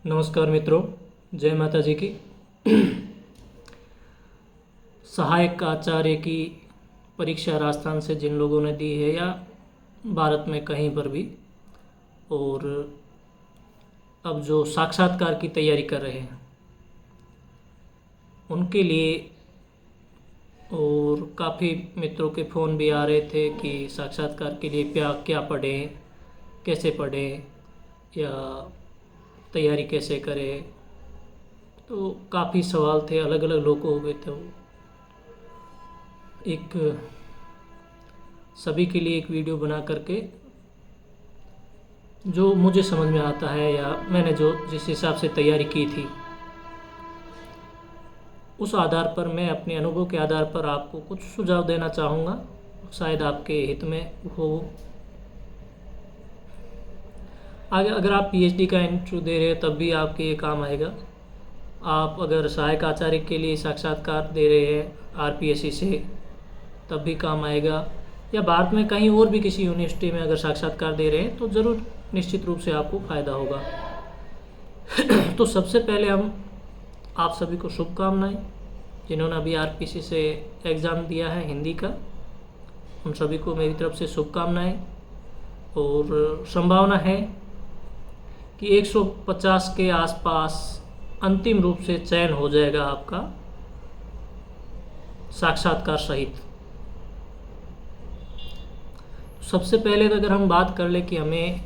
नमस्कार मित्रों, जय माता जी की। सहायक आचार्य की परीक्षा राजस्थान से जिन लोगों ने दी है या भारत में कहीं पर भी, और अब जो साक्षात्कार की तैयारी कर रहे हैं उनके लिए, और काफ़ी मित्रों के फ़ोन भी आ रहे थे कि साक्षात्कार के लिए क्या क्या पढ़ें, कैसे पढ़ें या तैयारी कैसे करें। तो काफ़ी सवाल थे, अलग अलग लोगों के थे। एक सभी के लिए एक वीडियो बना करके जो मुझे समझ में आता है या मैंने जो जिस हिसाब से तैयारी की थी उस आधार पर, मैं अपने अनुभव के आधार पर आपको कुछ सुझाव देना चाहूँगा, शायद आपके हित में हो। आगे अगर आप पीएचडी का इंटरव्यू दे रहे हैं तब भी आपके ये काम आएगा। आप अगर सहायक आचार्य के लिए साक्षात्कार दे रहे हैं आरपीएससी से तब भी काम आएगा, या भारत में कहीं और भी किसी यूनिवर्सिटी में अगर साक्षात्कार दे रहे हैं तो ज़रूर निश्चित रूप से आपको फ़ायदा होगा। तो सबसे पहले हम आप सभी को शुभकामनाएं, जिन्होंने अभी आरपीएससी से एग्ज़ाम दिया है हिंदी का, उन सभी को मेरी तरफ से शुभकामनाएं। और संभावना है कि 150 के आसपास अंतिम रूप से चयन हो जाएगा आपका साक्षात्कार सहित। सबसे पहले तो अगर हम बात कर ले कि हमें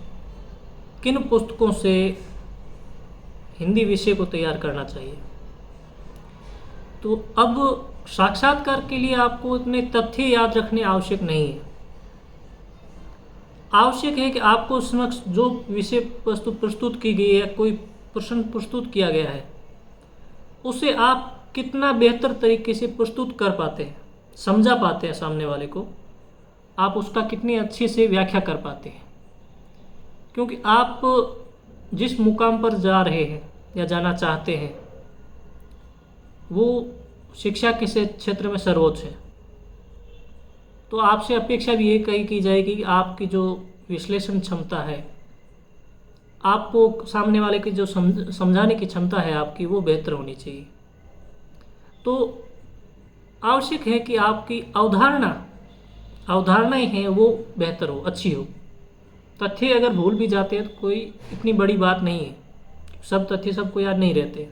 किन पुस्तकों से हिंदी विषय को तैयार करना चाहिए, तो अब साक्षात्कार के लिए आपको इतने तथ्य याद रखने आवश्यक नहीं है। आवश्यक है कि आपको समक्ष जो विषय प्रस्तुत की गई है, कोई प्रश्न प्रस्तुत किया गया है, उसे आप कितना बेहतर तरीके से प्रस्तुत कर पाते हैं, समझा पाते हैं सामने वाले को, आप उसका कितनी अच्छे से व्याख्या कर पाते हैं। क्योंकि आप जिस मुकाम पर जा रहे हैं या जाना चाहते हैं वो शिक्षा के क्षेत्र में सर्वोच्च है। तो आपसे अपेक्षा भी ये कही की जाएगी कि आपकी जो विश्लेषण क्षमता है, आपको सामने वाले की जो समझाने की क्षमता है आपकी, वो बेहतर होनी चाहिए। तो आवश्यक है कि आपकी अवधारणाएं हैं वो बेहतर हो, अच्छी हो। तथ्य अगर भूल भी जाते हैं तो कोई इतनी बड़ी बात नहीं है, सब तथ्य सबको याद नहीं रहते,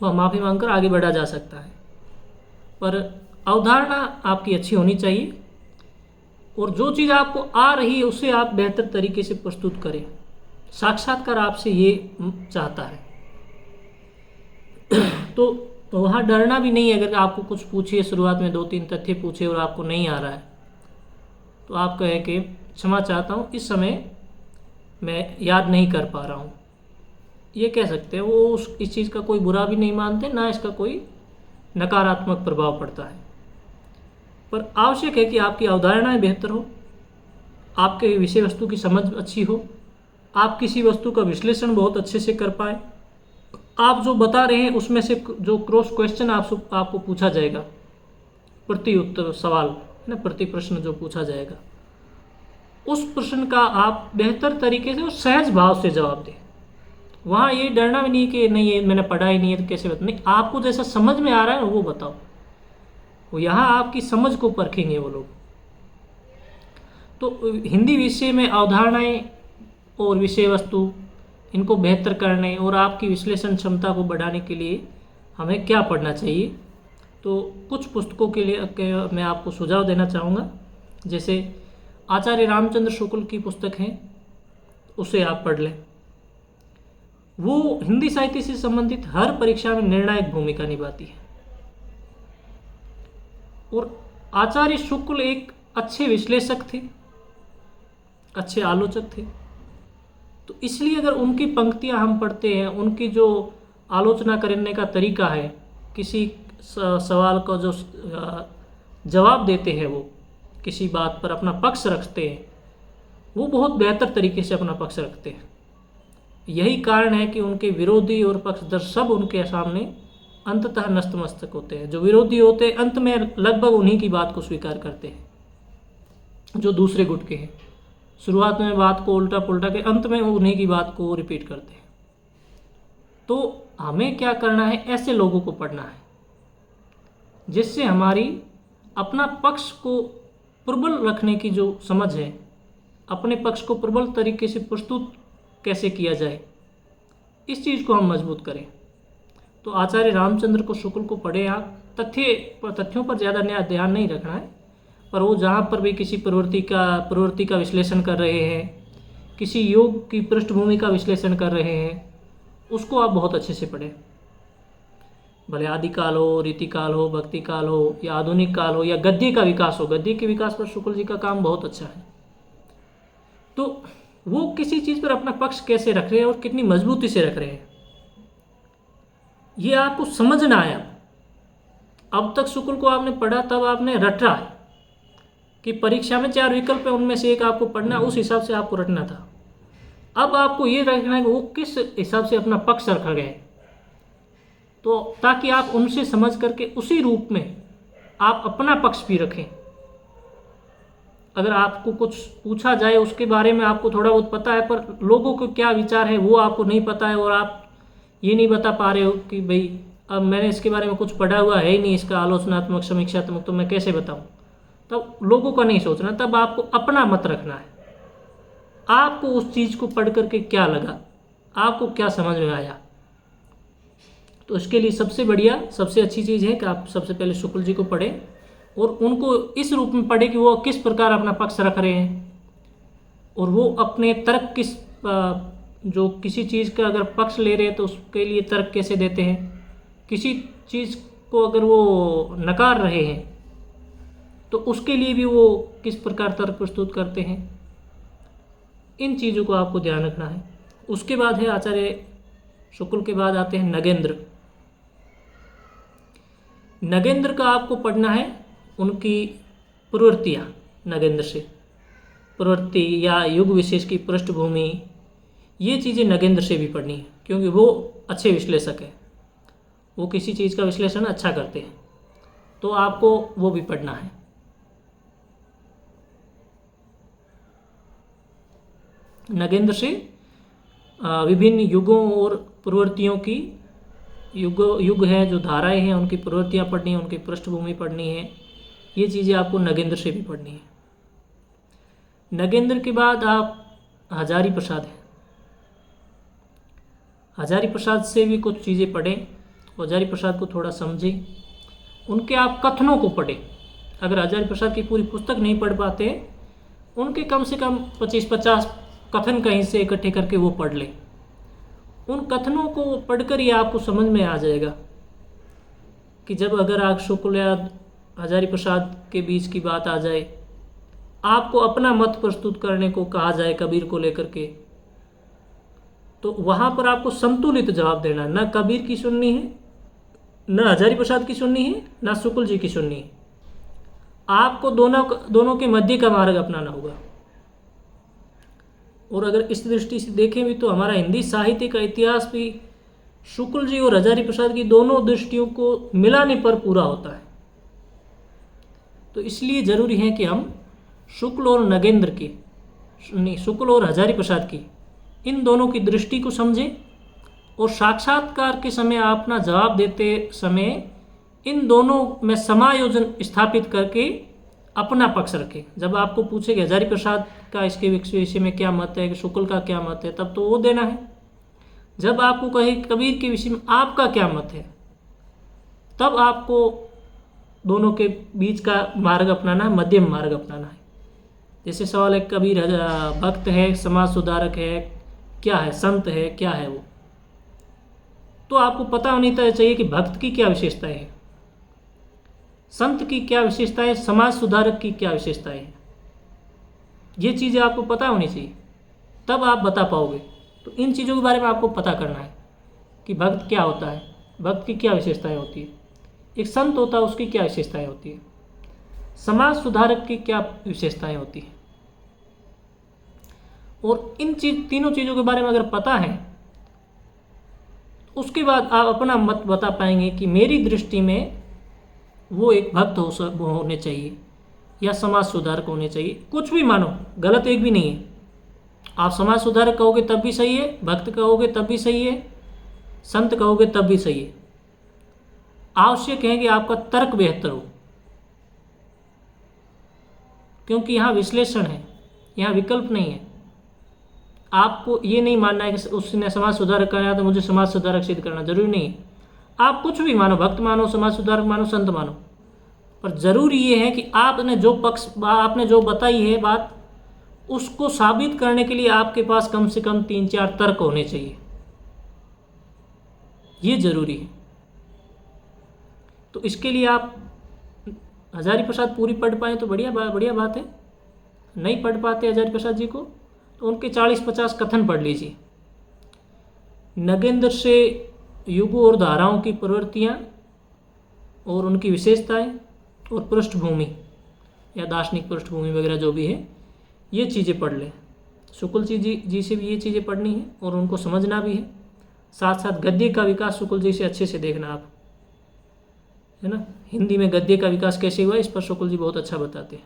वह माफ़ी मांगकर आगे बढ़ा जा सकता है। पर अवधारणा आपकी अच्छी होनी चाहिए, और जो चीज़ आपको आ रही है उसे आप बेहतर तरीके से प्रस्तुत करें। साक्षात्कार आपसे ये चाहता है। तो वहाँ डरना भी नहीं है। अगर आपको कुछ पूछिए, शुरुआत में 2-3 तथ्य पूछे और आपको नहीं आ रहा है, तो आप कहें कि क्षमा चाहता हूँ, इस समय मैं याद नहीं कर पा रहा हूँ, ये कह सकते हैं। वो इस चीज़ का कोई बुरा भी नहीं मानते, ना इसका कोई नकारात्मक प्रभाव पड़ता है। पर आवश्यक है कि आपकी अवधारणाएं बेहतर हो, आपके विषय वस्तु की समझ अच्छी हो, आप किसी वस्तु का विश्लेषण बहुत अच्छे से कर पाए, आप जो बता रहे हैं उसमें से जो क्रॉस क्वेश्चन आपको पूछा जाएगा, प्रति उत्तर सवाल है ना, प्रति प्रश्न जो पूछा जाएगा, उस प्रश्न का आप बेहतर तरीके से और सहज भाव से जवाब दें। वहाँ ये डरना भी नहीं कि नहीं ये मैंने पढ़ा ही नहीं है तो कैसे बता, नहीं, आपको जैसा समझ में आ रहा है वो बताओ। वो यहाँ आपकी समझ को परखेंगे वो लोग। तो हिंदी विषय में अवधारणाएं और विषय वस्तु, इनको बेहतर करने और आपकी विश्लेषण क्षमता को बढ़ाने के लिए हमें क्या पढ़ना चाहिए, तो कुछ पुस्तकों के लिए मैं आपको सुझाव देना चाहूँगा। जैसे आचार्य रामचंद्र शुक्ल की पुस्तक है, उसे आप पढ़ लें। वो हिंदी साहित्य से संबंधित हर परीक्षा में निर्णायक भूमिका निभाती है। और आचार्य शुक्ल एक अच्छे विश्लेषक थे, अच्छे आलोचक थे। तो इसलिए अगर उनकी पंक्तियां हम पढ़ते हैं, उनकी जो आलोचना करने का तरीका है, किसी सवाल का जो जवाब देते हैं, वो किसी बात पर अपना पक्ष रखते हैं, वो बहुत बेहतर तरीके से अपना पक्ष रखते हैं। यही कारण है कि उनके विरोधी और पक्षधर सब उनके सामने अंततः नतमस्तक होते हैं। जो विरोधी होते हैं अंत में लगभग उन्हीं की बात को स्वीकार करते हैं, जो दूसरे गुट के हैं। शुरुआत में बात को उल्टा पुल्टा के अंत में उन्हीं की बात को रिपीट करते हैं। तो हमें क्या करना है, ऐसे लोगों को पढ़ना है जिससे हमारी अपना पक्ष को प्रबल रखने की जो समझ है, अपने पक्ष को प्रबल तरीके से प्रस्तुत कैसे किया जाए, इस चीज़ को हम मजबूत करें। तो आचार्य रामचंद्र को शुक्ल को पढ़े आप, तथ्यों पर ज़्यादा ध्यान नहीं रखना है, पर वो जहाँ पर भी किसी प्रवृत्ति का विश्लेषण कर रहे हैं, किसी योग की पृष्ठभूमि का विश्लेषण कर रहे हैं, उसको आप बहुत अच्छे से पढ़ें। भले आदिकाल हो, रीतिकाल हो, भक्ति काल हो, या आधुनिक काल हो, या गद्य का विकास हो। गद्य के विकास पर शुक्ल जी का काम बहुत अच्छा है। तो वो किसी चीज़ पर अपना पक्ष कैसे रख रहे हैं और कितनी मजबूती से रख रहे हैं, ये आपको समझना है। अब तक शुक्ल को आपने पढ़ा, तब आपने रटा है कि परीक्षा में 4 विकल्प है, उनमें से एक आपको पढ़ना, उस हिसाब से आपको रटना था। अब आपको ये रखना है कि वो किस हिसाब से अपना पक्ष रखा गया है, तो ताकि आप उनसे समझ करके उसी रूप में आप अपना पक्ष भी रखें। अगर आपको कुछ पूछा जाए उसके बारे में आपको थोड़ा बहुत पता है, पर लोगों को क्या विचार है वो आपको नहीं पता है, और आप ये नहीं बता पा रहे हो कि भाई अब मैंने इसके बारे में कुछ पढ़ा हुआ है ही नहीं, इसका आलोचनात्मक समीक्षात्मक, तो मैं कैसे बताऊं। तब लोगों का नहीं सोचना, तब आपको अपना मत रखना है। आपको उस चीज़ को पढ़ करके क्या लगा, आपको क्या समझ में आया। तो इसके लिए सबसे बढ़िया, सबसे अच्छी चीज़ है कि आप सबसे पहले शुक्ल जी को पढ़ें और उनको इस रूप में पढ़ें कि वो किस प्रकार अपना पक्ष रख रहे हैं, और वो अपने तर्क जो किसी चीज़ का अगर पक्ष ले रहे हैं तो उसके लिए तर्क कैसे देते हैं, किसी चीज़ को अगर वो नकार रहे हैं तो उसके लिए भी वो किस प्रकार तर्क प्रस्तुत करते हैं। इन चीज़ों को आपको ध्यान रखना है। उसके बाद है आचार्य शुक्ल के बाद आते हैं नगेंद्र। नगेंद्र का आपको पढ़ना है उनकी प्रवृत्तियाँ, नगेंद्र से प्रवृत्ति या युग विशेष की पृष्ठभूमि, ये चीज़ें नगेंद्र से भी पढ़नी है, क्योंकि वो अच्छे विश्लेषक हैं, वो किसी चीज़ का विश्लेषण अच्छा करते हैं, तो आपको वो भी पढ़ना है। नगेंद्र से विभिन्न युगों और प्रवृत्तियों की युग है जो धाराएं हैं, उनकी प्रवृत्तियाँ पढ़नी है, उनकी पृष्ठभूमि पढ़नी है, ये चीज़ें आपको नगेंद्र से भी पढ़नी है। नगेंद्र के बाद आप हजारी प्रसाद हैं, हजारी प्रसाद से भी कुछ चीज़ें पढ़ें, हजारी प्रसाद को थोड़ा समझें, उनके आप कथनों को पढ़ें। अगर हजारी प्रसाद की पूरी पुस्तक नहीं पढ़ पाते, उनके कम से कम 25-50 कथन कहीं से इकट्ठे करके वो पढ़ लें। उन कथनों को पढ़कर ही आपको समझ में आ जाएगा कि जब अगर आप शुक्ल या हजारी प्रसाद के बीच की बात आ जाए, आपको अपना मत प्रस्तुत करने को कहा जाए कबीर को लेकर के, तो वहाँ पर आपको संतुलित जवाब देना है। न कबीर की सुननी है, न हजारी प्रसाद की सुननी है, न शुक्ल जी की सुननी है। आपको दोनों के मध्य का मार्ग अपनाना होगा। और अगर इस दृष्टि से देखें भी तो हमारा हिंदी साहित्य का इतिहास भी शुक्ल जी और हजारी प्रसाद की दोनों दृष्टियों को मिलाने पर पूरा होता है। तो इसलिए ज़रूरी है कि हम शुक्ल और नगेंद्र की, शुक्ल और हजारी प्रसाद की, इन दोनों की दृष्टि को समझें, और साक्षात्कार के समय अपना जवाब देते समय इन दोनों में समायोजन स्थापित करके अपना पक्ष रखें। जब आपको पूछे कि हजारी प्रसाद का इसके विषय में क्या मत है, कि शुक्ल का क्या मत है, तब तो वो देना है। जब आपको कहे कबीर के विषय में आपका क्या मत है, तब आपको दोनों के बीच का मार्ग अपनाना है, मध्यम मार्ग अपनाना है। जैसे सवाल है कबीर भक्त है, समाज सुधारक है, क्या है, संत है, क्या है वो, तो आपको पता होनी चाहिए कि भक्त की क्या विशेषताएं हैं, संत की क्या विशेषताएं है, समाज सुधारक की क्या विशेषताएं हैं। ये चीज़ें आपको पता होनी चाहिए, तब आप बता पाओगे। तो इन चीज़ों के बारे में आपको पता करना है कि भक्त क्या होता है, भक्त की क्या विशेषताएं होती है, एक संत होता है उसकी क्या विशेषताएं होती है, समाज सुधारक की क्या विशेषताएं होती हैं। और इन तीनों चीज़ों के बारे में अगर पता है, उसके बाद आप अपना मत बता पाएंगे कि मेरी दृष्टि में वो एक भक्त होने चाहिए या समाज सुधारक होने चाहिए। कुछ भी मानो, गलत एक भी नहीं है। आप समाज सुधारक कहोगे तब भी सही है, भक्त कहोगे तब भी सही है, संत कहोगे तब भी सही है। आवश्यक है कि आपका तर्क बेहतर हो, क्योंकि यहाँ विश्लेषण है, यहाँ विकल्प नहीं है। आपको ये नहीं मानना है कि उसने समाज सुधारक कराया तो मुझे समाज सुधारक सिद्ध करना, जरूरी नहीं है। आप कुछ भी मानो, भक्त मानो, समाज सुधारक मानो, संत मानो, पर जरूरी ये है कि आपने जो बताई है बात, उसको साबित करने के लिए आपके पास कम से कम 3-4 तर्क होने चाहिए, ये जरूरी है। तो इसके लिए आप हजारी प्रसाद पूरी पढ़ पाए तो बढ़िया बात है। नहीं पढ़ पाते हजारी प्रसाद जी को तो उनके 40-50 कथन पढ़ लीजिए। नगेंद्र से युगों और धाराओं की प्रवृत्तियाँ और उनकी विशेषताएं और पृष्ठभूमि या दार्शनिक पृष्ठभूमि वगैरह जो भी है, ये चीज़ें पढ़ लें। शुक्ल जी से भी ये चीज़ें पढ़नी है और उनको समझना भी है। साथ साथ गद्य का विकास शुक्ल जी से अच्छे से देखना आप, है ना। हिंदी में गद्य का विकास कैसे हुआ, इस पर शुक्ल जी बहुत अच्छा बताते हैं।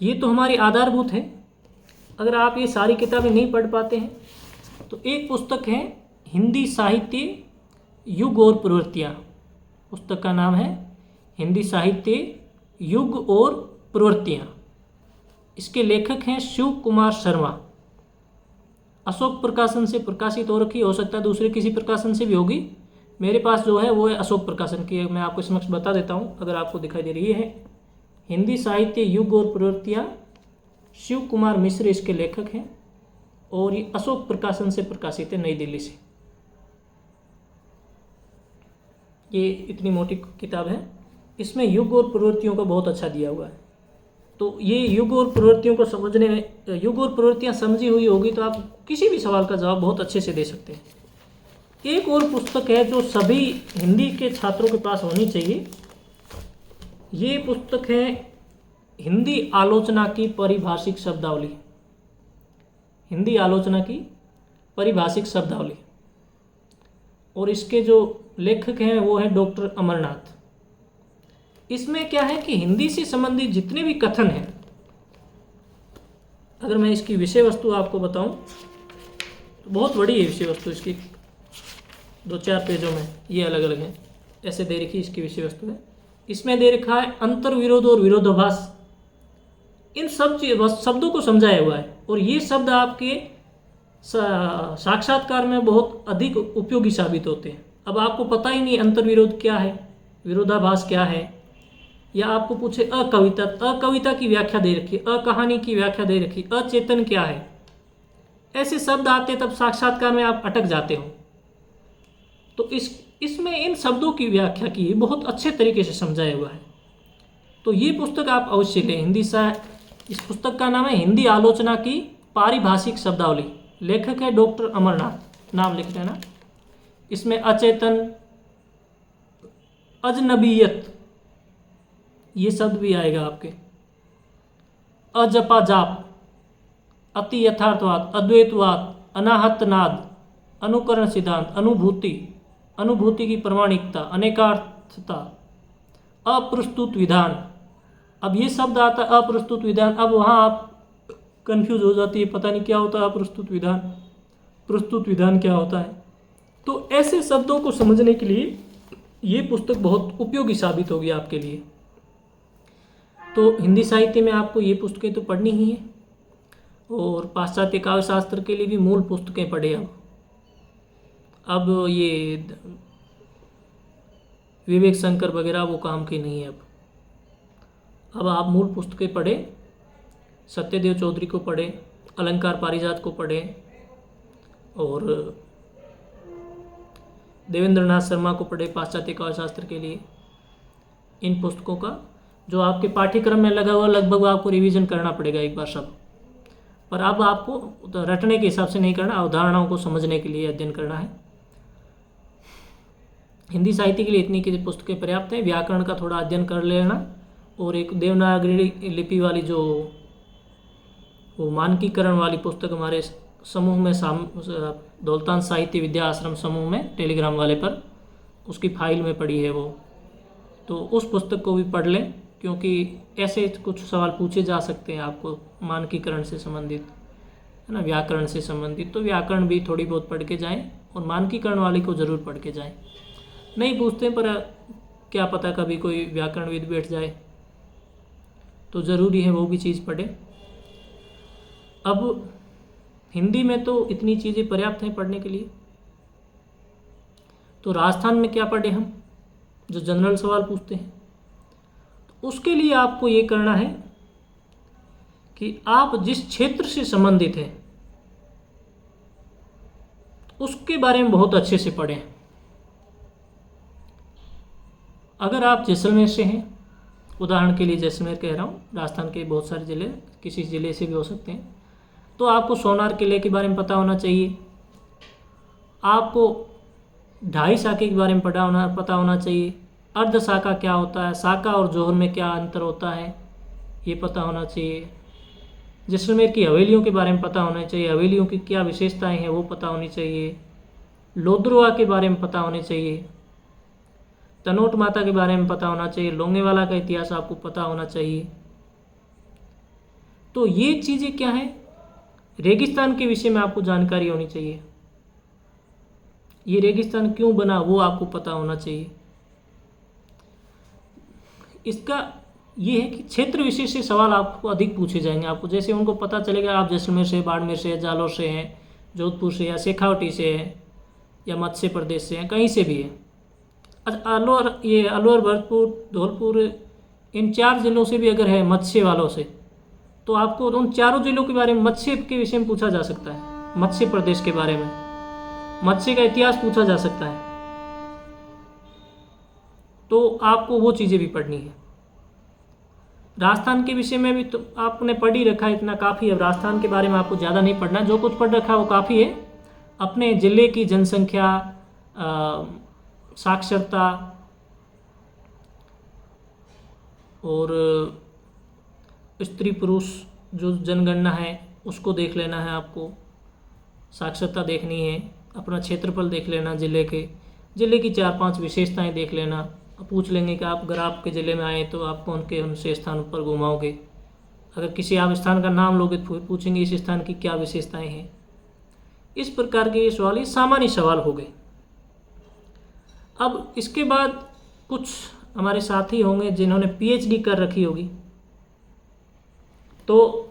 ये तो हमारी आधारभूत है। अगर आप ये सारी किताबें नहीं पढ़ पाते हैं तो एक पुस्तक है हिंदी साहित्य युग और प्रवृत्तियाँ। पुस्तक का नाम है हिंदी साहित्य युग और प्रवृत्तियाँ। इसके लेखक हैं शिव कुमार शर्मा। अशोक प्रकाशन से प्रकाशित हो रखी, हो सकता है दूसरे किसी प्रकाशन से भी होगी। मेरे पास जो है वो है अशोक प्रकाशन की, मैं आपको समक्ष बता देता हूँ अगर आपको दिखाई दे रही है। हिंदी साहित्य युग और प्रवृत्तियाँ, शिव कुमार मिश्र इसके लेखक हैं और ये अशोक प्रकाशन से प्रकाशित है, नई दिल्ली से। ये इतनी मोटी किताब है, इसमें युग और प्रवृत्तियों का बहुत अच्छा दिया हुआ है। तो ये युग और प्रवृत्तियों को समझने में, युग और प्रवृत्तियाँ समझी हुई होगी तो आप किसी भी सवाल का जवाब बहुत अच्छे से दे सकते हैं। एक और पुस्तक है जो सभी हिंदी के छात्रों के पास होनी चाहिए। ये पुस्तक है हिंदी आलोचना की परिभाषिक शब्दावली। हिंदी आलोचना की परिभाषिक शब्दावली, और इसके जो लेखक हैं वो है डॉक्टर अमरनाथ। इसमें क्या है कि हिंदी से संबंधित जितने भी कथन हैं, अगर मैं इसकी विषय वस्तु आपको बताऊं तो बहुत बड़ी है विषय वस्तु इसकी, 2-4 पेजों में ये अलग अलग है, ऐसे दे रखी इसकी विषय वस्तु है। इसमें दे रखा है अंतर विरोध और विरोधाभास, इन सब शब्दों को समझाया हुआ है और ये शब्द आपके साक्षात्कार में बहुत अधिक उपयोगी साबित होते हैं। अब आपको पता ही नहीं अंतर विरोध क्या है, विरोधाभास क्या है, या आपको पूछे अकविता की व्याख्या दे रखी, अकहानी की व्याख्या दे रखी, अचेतन क्या है, ऐसे शब्द आते तब साक्षात्कार में आप अटक जाते हो। तो इसमें इन शब्दों की व्याख्या की बहुत अच्छे तरीके से समझाया हुआ है। तो ये पुस्तक आप अवश्य लें। इस पुस्तक का नाम है हिंदी आलोचना की पारिभाषिक शब्दावली, लेखक है डॉक्टर अमरनाथ, नाम लिख लेना। इसमें अचेतन, अजनबीयत ये शब्द भी आएगा आपके, अजपाजाप, अति यथार्थवाद, अद्वैतवाद, अनाहतनाद, अनुकरण सिद्धांत, अनुभूति की प्रमाणिकता, अनेकार्थता, अप्रस्तुत विधान। अब ये शब्द आता है अप्रस्तुत विधान, अब वहाँ आप कंफ्यूज हो जाती है, पता नहीं क्या होता है अप्रस्तुत विधान, प्रस्तुत विधान क्या होता है। तो ऐसे शब्दों को समझने के लिए ये पुस्तक बहुत उपयोगी साबित होगी आपके लिए। तो हिंदी साहित्य में आपको ये पुस्तकें तो पढ़नी ही है, और पाश्चात्य काव्य शास्त्र के लिए भी मूल पुस्तकें पढ़े। अब ये विवेक शंकर वगैरह वो काम की नहीं है। अब आप मूल पुस्तकें पढ़े, सत्यदेव चौधरी को पढ़े, अलंकार पारिजात को पढ़े, और देवेंद्रनाथ शर्मा को पढ़े पाश्चात्य काव्य शास्त्र के लिए। इन पुस्तकों का जो आपके पाठ्यक्रम में लगा हुआ लगभग आपको रिवीजन करना पड़ेगा एक बार सब, पर अब आपको रटने के हिसाब से नहीं करना, अवधारणाओं को समझने के लिए अध्ययन करना है। हिंदी साहित्य के लिए इतनी की पुस्तकें पर्याप्त है। व्याकरण का थोड़ा अध्ययन कर लेना, और एक देवनागरी लिपि वाली जो वो मानकीकरण वाली पुस्तक हमारे समूह में दौलतान साहित्य विद्या आश्रम समूह में टेलीग्राम वाले पर उसकी फाइल में पड़ी है वो, तो उस पुस्तक को भी पढ़ लें, क्योंकि ऐसे कुछ सवाल पूछे जा सकते हैं आपको मानकीकरण से संबंधित, है ना, व्याकरण से संबंधित, तो व्याकरण भी थोड़ी बहुत पढ़ के जाएं और मानकीकरण वाली को ज़रूर पढ़ के जाएं। नहीं पूछते पर क्या पता कभी कोई व्याकरणविद बैठ जाए, तो ज़रूरी है वो भी चीज़ पढ़े। अब हिंदी में तो इतनी चीज़ें पर्याप्त हैं पढ़ने के लिए, तो राजस्थान में क्या पढ़े हम, जो जनरल सवाल पूछते हैं। तो उसके लिए आपको ये करना है कि आप जिस क्षेत्र से संबंधित हैं उसके बारे में बहुत अच्छे से पढ़ें। अगर आप जैसलमेर से हैं, उदाहरण के लिए जैसलमेर कह रहा हूँ, राजस्थान के बहुत सारे ज़िले, किसी ज़िले से भी हो सकते हैं, तो आपको सोनार किले के बारे में पता होना चाहिए, आपको ढाई साके के बारे में पता होना चाहिए, अर्ध साका क्या होता है, साका और जोहर में क्या अंतर होता है ये पता होना चाहिए, जैसलमेर की हवेलियों के बारे में पता होना चाहिए, हवेलियों की क्या विशेषताएं हैं वो पता होनी चाहिए, लोद्रोवा के बारे में पता होने चाहिए, तनोट माता के बारे में पता होना चाहिए, लोंगेवाला का इतिहास आपको पता होना चाहिए। तो ये चीज़ें क्या हैं, रेगिस्तान के विषय में आपको जानकारी होनी चाहिए, ये रेगिस्तान क्यों बना वो आपको पता होना चाहिए। इसका ये है कि क्षेत्र विशेष से सवाल आपको अधिक पूछे जाएंगे। आपको जैसे उनको पता चलेगा आप जैसलमेर से, बाड़मेर से, जालौर से हैं, जोधपुर से या शेखावटी से हैं या मत्स्य प्रदेश से हैं, कहीं से भी है, अलवर, भरतपुर, धौलपुर, इन 4 जिलों से भी अगर है मत्स्य वालों से, तो आपको उन चारों जिलों के बारे में मत्स्य के विषय में पूछा जा सकता है, मत्स्य प्रदेश के बारे में, मत्स्य का इतिहास पूछा जा सकता है। तो आपको वो चीज़ें भी पढ़नी है। राजस्थान के विषय में भी तो आपने पढ़ ही रखा है, इतना काफ़ी है। राजस्थान के बारे में आपको ज़्यादा नहीं पढ़ना, जो कुछ पढ़ रखा है वो काफ़ी है। अपने ज़िले की जनसंख्या, साक्षरता और स्त्री पुरुष जो जनगणना है उसको देख लेना है आपको, साक्षरता देखनी है, अपना क्षेत्रफल देख लेना, ज़िले की 4-5 विशेषताएं देख लेना। पूछ लेंगे कि आप अगर आपके ज़िले में आए तो आप कौन के से स्थान पर घुमाओगे, अगर किसी आप स्थान का नाम लोगे तो पूछेंगे इस स्थान की क्या विशेषताएं हैं। इस प्रकार के ये सवाल, ये सामान्य सवाल हो गए। अब इसके बाद कुछ हमारे साथी होंगे जिन्होंने पीएचडी कर रखी होगी, तो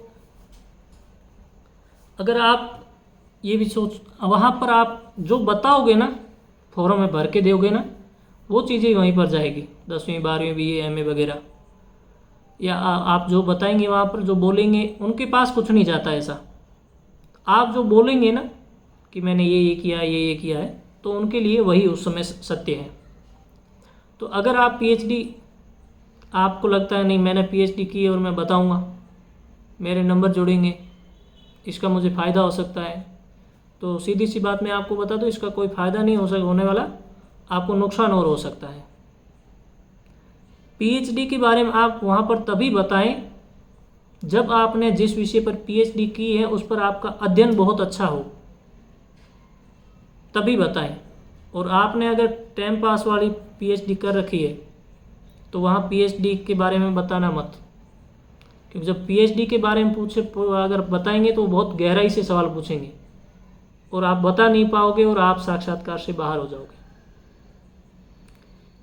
अगर आप ये भी वहाँ पर आप जो बताओगे ना, फॉर्म में भर के दोगे ना, वो चीज़ें वहीं पर जाएगी, 10वीं 12वीं BA MA वगैरह, या आप जो बताएंगे वहाँ पर जो बोलेंगे उनके पास कुछ नहीं जाता ऐसा। आप जो बोलेंगे ना कि मैंने ये किया, ये किया है, तो उनके लिए वही उस समय सत्य है। तो अगर आप पीएचडी, आपको लगता है नहीं मैंने पीएचडी की और मैं बताऊंगा, मेरे नंबर जुड़ेंगे, इसका मुझे फ़ायदा हो सकता है, तो सीधी सी बात मैं आपको बता दूं, इसका कोई फ़ायदा नहीं होने वाला, आपको नुकसान और हो सकता है। पीएचडी के बारे में आप वहाँ पर तभी बताएं जब आपने जिस विषय पर पीएचडी की है उस पर आपका अध्ययन बहुत अच्छा हो, तभी बताएं। और आपने अगर टाइम पास वाली पीएचडी कर रखी है तो वहाँ पीएचडी के बारे में बताना मत, क्योंकि जब पीएचडी के बारे में अगर बताएंगे तो बहुत गहराई से सवाल पूछेंगे और आप बता नहीं पाओगे और आप साक्षात्कार से बाहर हो जाओगे,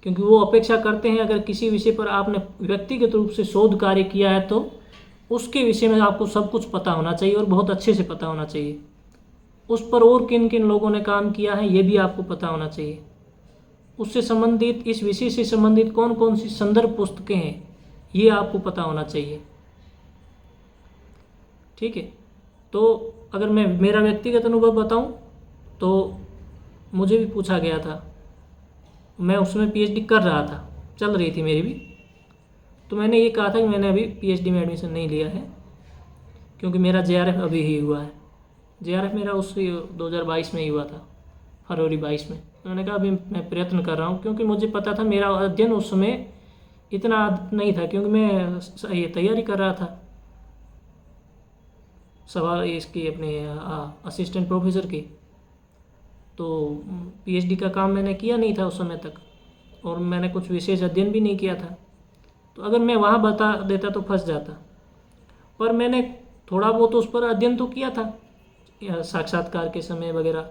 क्योंकि वो अपेक्षा करते हैं अगर किसी विषय पर आपने व्यक्तिगत रूप से शोध कार्य किया है तो उसके विषय में आपको सब कुछ पता होना चाहिए और बहुत अच्छे से पता होना चाहिए। उस पर और किन किन लोगों ने काम किया है ये भी आपको पता होना चाहिए। उससे संबंधित, इस विषय से संबंधित कौन कौन सी संदर्भ पुस्तकें हैं ये आपको पता होना चाहिए। ठीक है, तो अगर मैं मेरा व्यक्तिगत अनुभव बताऊं तो मुझे भी पूछा गया था, मैं उसमें पीएचडी कर रहा था, चल रही थी मेरी भी, तो मैंने ये कहा था कि मैंने अभी पीएचडी में एडमिशन नहीं लिया है क्योंकि मेरा जेआरएफ अभी ही हुआ है। जेआरएफ मेरा उस 2022 में ही हुआ था, फरवरी 22 में। मैंने कहा अभी मैं प्रयत्न कर रहा हूँ, क्योंकि मुझे पता था मेरा अध्ययन उस समय इतना नहीं था, क्योंकि मैं ये तैयारी कर रहा था सवाल इसकी अपने असिस्टेंट प्रोफेसर की, तो पीएचडी का काम मैंने किया नहीं था उस समय तक और मैंने कुछ विशेष अध्ययन भी नहीं किया था। तो अगर मैं वहाँ बता देता तो फंस जाता, पर मैंने थोड़ा बहुत उस पर अध्ययन तो किया था साक्षात्कार के समय वगैरह,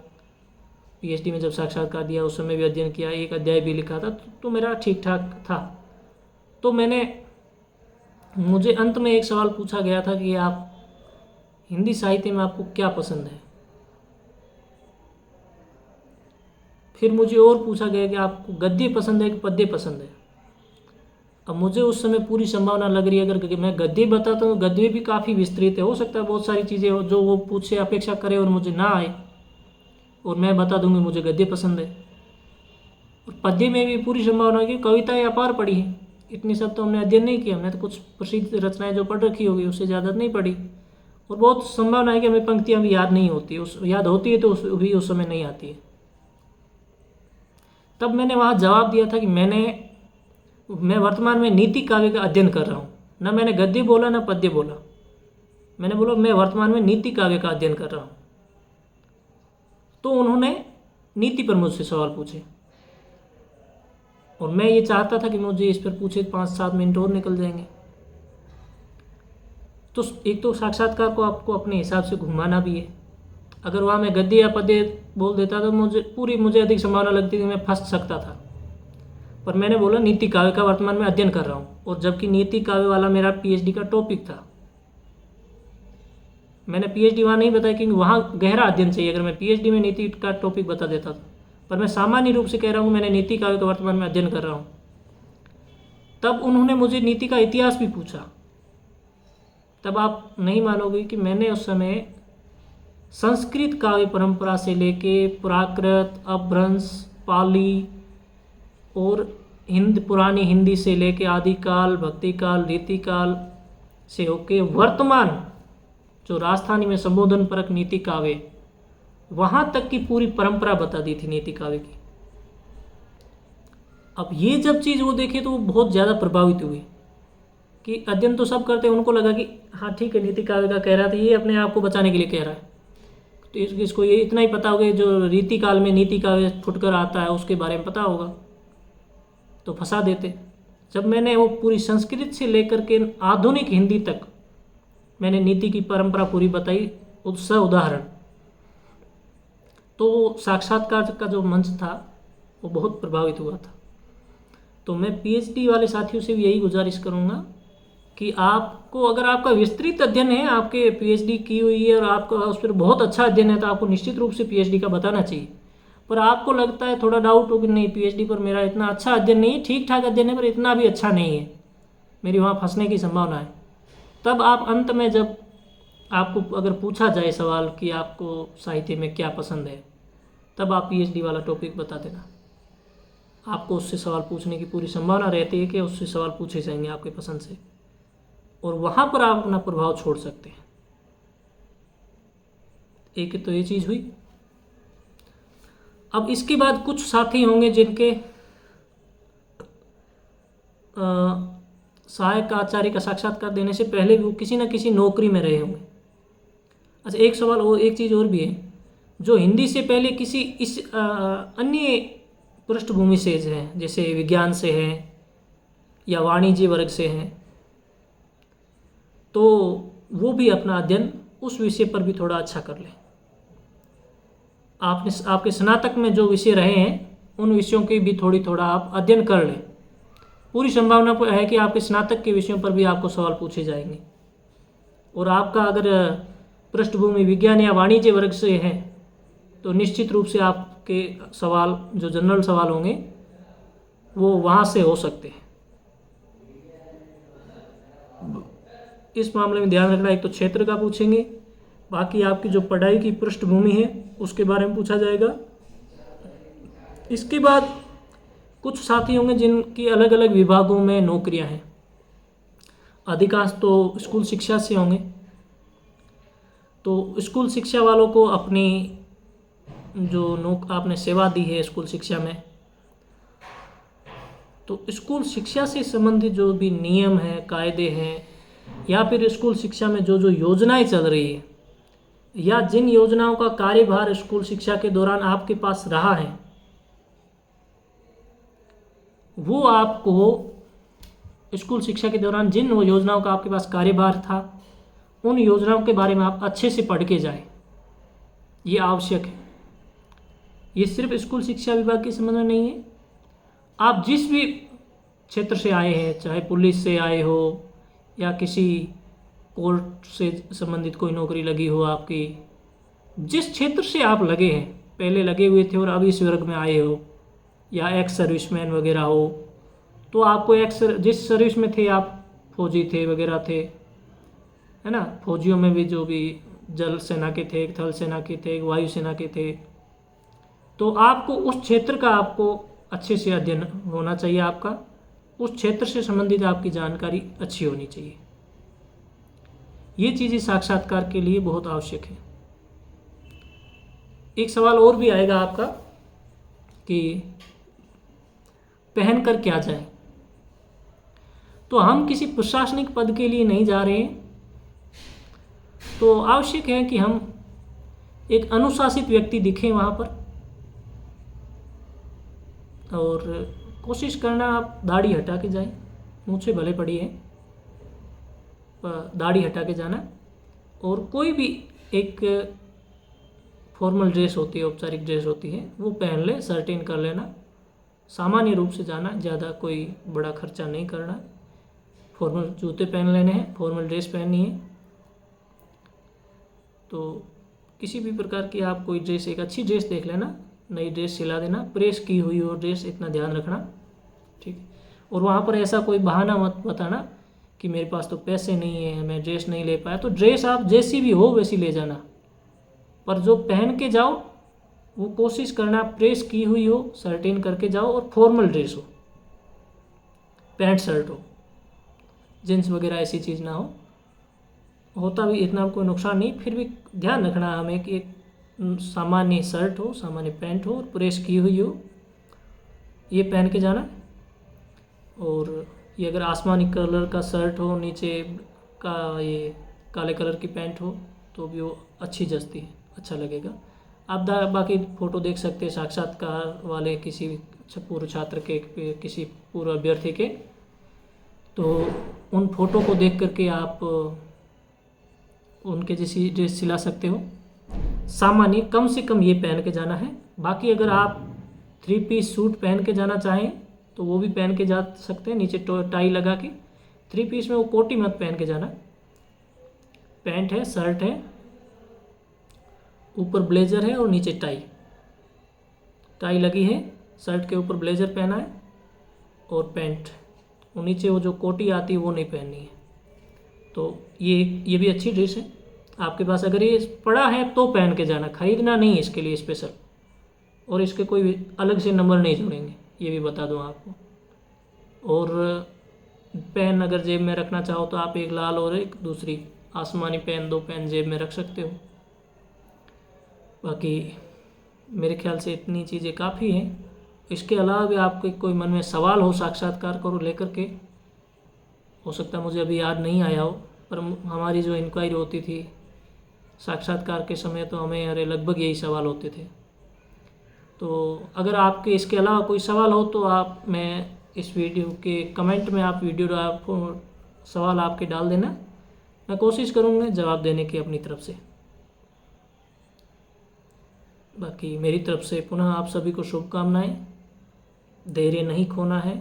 पीएचडी में जब साक्षात्कार दिया उस समय भी अध्ययन किया, एक अध्याय भी लिखा था, तो मेरा ठीक ठाक था। तो मुझे अंत में एक सवाल पूछा गया था कि आप हिंदी साहित्य में आपको क्या पसंद है। फिर मुझे और पूछा गया कि आपको गद्य पसंद है कि पद्य पसंद है। अब मुझे उस समय पूरी संभावना लग रही है अगर मैं गद्य बताता हूँ, गद्य भी काफ़ी विस्तृत है, हो सकता है बहुत सारी चीज़ें हो जो वो पूछे अपेक्षा करे और मुझे ना आए, और मैं बता दूंगी मुझे गद्य पसंद है। और पद्य में भी पूरी संभावना है कि कविताएं अपार पढ़ी हैं, इतनी सब तो हमने अध्ययन नहीं किया, हमने तो कुछ प्रसिद्ध रचनाएं जो पढ़ रखी होगी उससे ज़्यादा नहीं पढ़ी, और बहुत संभावना है कि हमें पंक्तियाँ भी याद नहीं होती, याद होती है तो भी उस समय नहीं आती है। तब मैंने वहाँ जवाब दिया था कि मैं वर्तमान में नीति काव्य का अध्ययन कर रहा हूँ। ना मैंने गद्य बोला ना पद्य बोला, मैंने बोला मैं वर्तमान में नीति काव्य का अध्ययन कर रहा हूँ। तो उन्होंने नीति पर मुझसे सवाल पूछे, और मैं ये चाहता था कि मुझे इस पर पूछे 5-7 मिनट और निकल जाएंगे। तो एक तो साक्षात्कार को आपको अपने हिसाब से घुमाना भी है। अगर वहाँ मैं गद्य या पद्य बोल देता तो मुझे अधिक संभावना लगती कि मैं फंस सकता था। पर मैंने बोला नीति काव्य का वर्तमान में अध्ययन कर रहा हूँ, और जबकि नीति काव्य वाला मेरा पीएचडी का टॉपिक था। मैंने पीएचडी वहाँ नहीं बताया क्योंकि वहाँ गहरा अध्ययन चाहिए, अगर मैं पीएचडी में नीति का टॉपिक बता देता था। पर मैं सामान्य रूप से कह रहा हूँ मैंने नीति काव्य का वर्तमान में अध्ययन कर रहा हूँ। तब उन्होंने मुझे नीति का इतिहास भी पूछा। तब आप नहीं मानोगे कि मैंने उस समय संस्कृत काव्य परंपरा से लेके प्राकृत, अपभ्रंश, पाली और पुरानी हिंदी से लेके आदिकाल, भक्तिकाल, रीतिकाल से होके वर्तमान जो राजस्थानी में संबोधन परक नीति काव्य, वहाँ तक की पूरी परंपरा बता दी थी नीति काव्य की। अब ये जब चीज़ वो देखे तो वो बहुत ज़्यादा प्रभावित हुए कि अध्ययन तो सब करते हैं, उनको लगा कि हाँ ठीक है नीति काव्य का कह रहा था, ये अपने आप को बचाने के लिए कह रहा है, तो इसको ये इतना ही पता होगा जो रीति काल में नीति काव्य फुटकर आता है उसके बारे में पता होगा, तो फंसा देते। जब मैंने वो पूरी संस्कृत से लेकर के आधुनिक हिंदी तक मैंने नीति की परंपरा पूरी बताई उससे उदाहरण, तो साक्षात्कार का जो मंच था वो बहुत प्रभावित हुआ था। तो मैं पीएचडी वाले साथियों से भी यही गुजारिश करूँगा कि आपको अगर आपका विस्तृत अध्ययन है, आपके पीएचडी की हुई है और आपका उस पर बहुत अच्छा अध्ययन है, तो आपको निश्चित रूप से पीएचडी का बताना चाहिए। पर आपको लगता है थोड़ा डाउट हो कि नहीं पीएचडी पर मेरा इतना अच्छा अध्ययन नहीं है, ठीक ठाक अध्ययन है पर इतना भी अच्छा नहीं है, मेरी वहाँ फंसने की संभावना है, तब आप अंत में जब आपको अगर पूछा जाए सवाल कि आपको साहित्य में क्या पसंद है, तब आप पीएचडी वाला टॉपिक बता देना। आपको उससे सवाल पूछने की पूरी संभावना रहती है कि उससे सवाल पूछे जाएंगे आपके पसंद से, और वहाँ पर आप अपना प्रभाव छोड़ सकते हैं। एक तो ये चीज़ हुई। अब इसके बाद कुछ साथी होंगे जिनके सहायक आचार्य का साक्षात्कार देने से पहले भी वो किसी न किसी नौकरी में रहे होंगे। अच्छा, एक सवाल और, एक चीज़ और भी है, जो हिंदी से पहले किसी इस अन्य पृष्ठभूमि से हैं, जैसे विज्ञान से हैं या वाणिज्य वर्ग से हैं, तो वो भी अपना अध्ययन उस विषय पर भी थोड़ा अच्छा कर लें। आपके स्नातक में जो विषय रहे हैं उन विषयों के भी थोड़ा आप अध्ययन कर लें। पूरी संभावना है कि आपके स्नातक के विषयों पर भी आपको सवाल पूछे जाएंगे, और आपका अगर पृष्ठभूमि विज्ञान या वाणिज्य वर्ग से है तो निश्चित रूप से आपके सवाल जो जनरल सवाल होंगे वो वहाँ से हो सकते हैं। इस मामले में ध्यान रखना, एक तो क्षेत्र का पूछेंगे, बाकी आपकी जो पढ़ाई की पृष्ठभूमि है उसके बारे में पूछा जाएगा। इसके बाद कुछ साथी होंगे जिनकी अलग अलग विभागों में नौकरियां हैं, अधिकांश तो स्कूल शिक्षा से होंगे। तो स्कूल शिक्षा वालों को अपनी जो आपने सेवा दी है स्कूल शिक्षा में, तो स्कूल शिक्षा से संबंधित जो भी नियम हैं, कायदे हैं, या फिर स्कूल शिक्षा में जो जो योजनाएं चल रही है, या जिन योजनाओं का कार्यभार स्कूल शिक्षा के दौरान आपके पास रहा है, वो आपको स्कूल शिक्षा के दौरान जिन योजनाओं का आपके पास कार्यभार था उन योजनाओं के बारे में आप अच्छे से पढ़ के जाएं। ये आवश्यक है। ये सिर्फ स्कूल शिक्षा विभाग के संबंध में नहीं है, आप जिस भी क्षेत्र से आए हैं, चाहे पुलिस से आए हो या किसी कोर्ट से संबंधित कोई नौकरी लगी हो आपकी, जिस क्षेत्र से आप लगे हैं, पहले लगे हुए थे और अभी इस वर्ग में आए हो, या एक्स सर्विसमैन वगैरह हो, तो आपको जिस सर्विस में थे आप, फौजी थे वगैरह थे, है ना, फौजियों में भी जो भी जल सेना के थे, थल सेना के थे, वायु सेना के थे, तो आपको उस क्षेत्र का आपको अच्छे से अध्ययन होना चाहिए, आपका उस क्षेत्र से संबंधित आपकी जानकारी अच्छी होनी चाहिए। ये चीज़ें साक्षात्कार के लिए बहुत आवश्यक है। एक सवाल और भी आएगा आपका कि पहन कर क्या जाए। तो हम किसी प्रशासनिक पद के लिए नहीं जा रहे हैं, तो आवश्यक है कि हम एक अनुशासित व्यक्ति दिखें वहाँ पर, और कोशिश करना आप दाढ़ी हटा के जाएं, मूंछें भले पड़ी है, दाढ़ी हटा के जाना, और कोई भी एक फॉर्मल ड्रेस होती है, औपचारिक ड्रेस होती है, वो पहन ले, सर्टेन कर लेना, सामान्य रूप से जाना, ज़्यादा कोई बड़ा खर्चा नहीं करना, फॉर्मल जूते पहन लेने हैं, फॉर्मल ड्रेस पहननी है। तो किसी भी प्रकार की आप कोई ड्रेस, एक अच्छी ड्रेस देख लेना, नई ड्रेस सिला देना, प्रेस की हुई हो ड्रेस, इतना ध्यान रखना, ठीक है। और वहाँ पर ऐसा कोई बहाना मत बताना कि मेरे पास तो पैसे नहीं है, मैं ड्रेस नहीं ले पाया। तो ड्रेस आप जैसी भी हो वैसी ले जाना, पर जो पहन के जाओ वो कोशिश करना प्रेस की हुई हो, सर्टेन करके जाओ, और फॉर्मल ड्रेस हो, पैंट शर्ट हो, जींस वगैरह ऐसी चीज़ ना हो। होता भी इतना कोई नुकसान नहीं, फिर भी ध्यान रखना हमें कि एक सामान्य शर्ट हो, सामान्य पैंट हो और प्रेस की हुई हो, ये पहन के जाना। और ये अगर आसमानी कलर का शर्ट हो, नीचे का ये काले कलर की पैंट हो, तो भी वो अच्छी जचती है, अच्छा लगेगा। आप बाकी फ़ोटो देख सकते हैं साक्षात्कार वाले किसी पूर्व छात्र के, किसी पूर्व अभ्यर्थी के, तो उन फोटो को देख करके आप उनके जैसी ड्रेस सिला सकते हो। सामान्य कम से कम ये पहन के जाना है। बाकी अगर आप 3 पीस सूट पहन के जाना चाहें तो वो भी पहन के जा सकते हैं, नीचे टाई लगा के। 3 पीस में वो कोटी मत पहन के जाना, पैंट है, शर्ट है, ऊपर ब्लेजर है और नीचे टाई लगी है, शर्ट के ऊपर ब्लेजर पहना है और पैंट, और नीचे वो जो कोटी आती है वो नहीं पहननी है। तो ये भी अच्छी ड्रेस है आपके पास, अगर ये पड़ा है तो पहन के जाना, खरीदना नहीं है इसके लिए स्पेशल, और इसके कोई अलग से नंबर नहीं जुड़ेंगे, ये भी बता दूँ आपको। और पेन अगर जेब में रखना चाहो तो आप एक लाल और एक दूसरी आसमानी पेन, 2 पेन जेब में रख सकते हो। बाकी मेरे ख्याल से इतनी चीज़ें काफ़ी हैं। इसके अलावा भी आपके कोई मन में सवाल हो साक्षात्कार को लेकर के, हो सकता है मुझे अभी याद नहीं आया हो, पर हमारी जो इंक्वायरी होती थी साक्षात्कार के समय तो हमें अरे लगभग यही सवाल होते थे। तो अगर आपके इसके अलावा कोई सवाल हो तो आप, मैं इस वीडियो के कमेंट में आप सवाल आपके डाल देना, मैं कोशिश करूँगा जवाब देने की अपनी तरफ से। बाकी मेरी तरफ से पुनः आप सभी को शुभकामनाएं। धैर्य नहीं खोना है।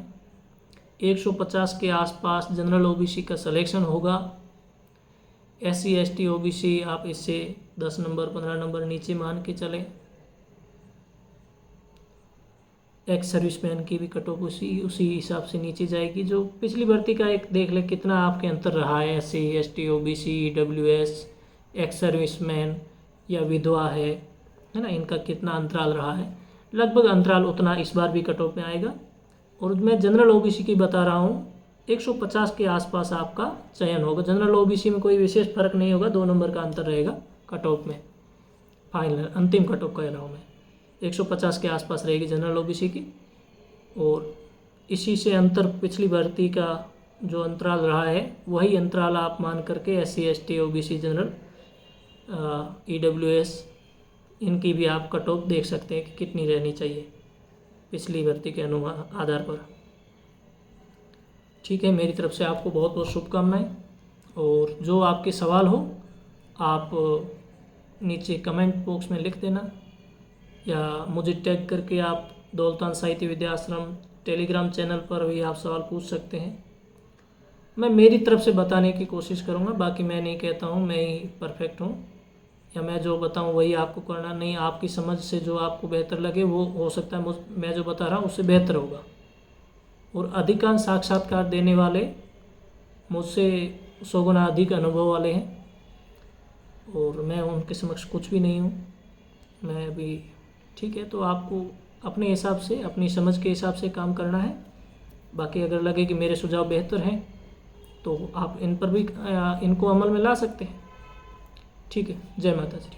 150 के आसपास जनरल ओबीसी का सिलेक्शन होगा। SC ST OBC आप इससे 10 नंबर 15 नंबर नीचे मान के चलें। एक्स सर्विसमैन की भी कट ऑफ उसी हिसाब से नीचे जाएगी। जो पिछली भर्ती का एक देख ले कितना आपके अंतर रहा है, SC ST OBC EWS, ex serviceman या विधवा है ना, इनका कितना अंतराल रहा है। लगभग अंतराल उतना इस बार भी कट ऑफ में आएगा। और मैं जनरल OBC की बता रहा हूँ, 150 के आसपास आपका चयन होगा। जनरल OBC में कोई विशेष फर्क नहीं होगा, 2 नंबर का अंतर रहेगा कट ऑफ में। फाइनल अंतिम कट ऑफ कह रहा हूँ मैं, 150 के आसपास रहेगी जनरल OBC की। और इसी से अंतर पिछली भर्ती का जो अंतराल रहा है वही अंतराल आप मान करके SC ST OBC general EWS इनकी भी आप कट ऑफ देख सकते हैं कि कितनी रहनी चाहिए पिछली भर्ती के आधार पर। ठीक है, मेरी तरफ से आपको बहुत बहुत शुभकामनाएं। और जो आपके सवाल हो आप नीचे कमेंट बॉक्स में लिख देना, या मुझे टैग करके आप दौलतान साहित्य विद्या आश्रम टेलीग्राम चैनल पर भी आप सवाल पूछ सकते हैं। मैं मेरी तरफ से बताने की कोशिश करूँगा, बाकी मैं नहीं कहता हूँ मैं ही परफेक्ट हूँ या मैं जो बताऊँ वही आपको करना, नहीं, आपकी समझ से जो आपको बेहतर लगे वो हो सकता है मैं जो बता रहा हूँ उससे बेहतर होगा। और अधिकांश साक्षात्कार देने वाले मुझसे 100 गुना अधिक अनुभव वाले हैं और मैं उनके समक्ष कुछ भी नहीं हूँ। मैं अभी ठीक है, तो आपको अपने हिसाब से अपनी समझ के हिसाब से काम करना है। बाकी अगर लगे कि मेरे सुझाव बेहतर हैं तो आप इन पर भी इनको अमल में ला सकते हैं। ठीक है, जय माता जी।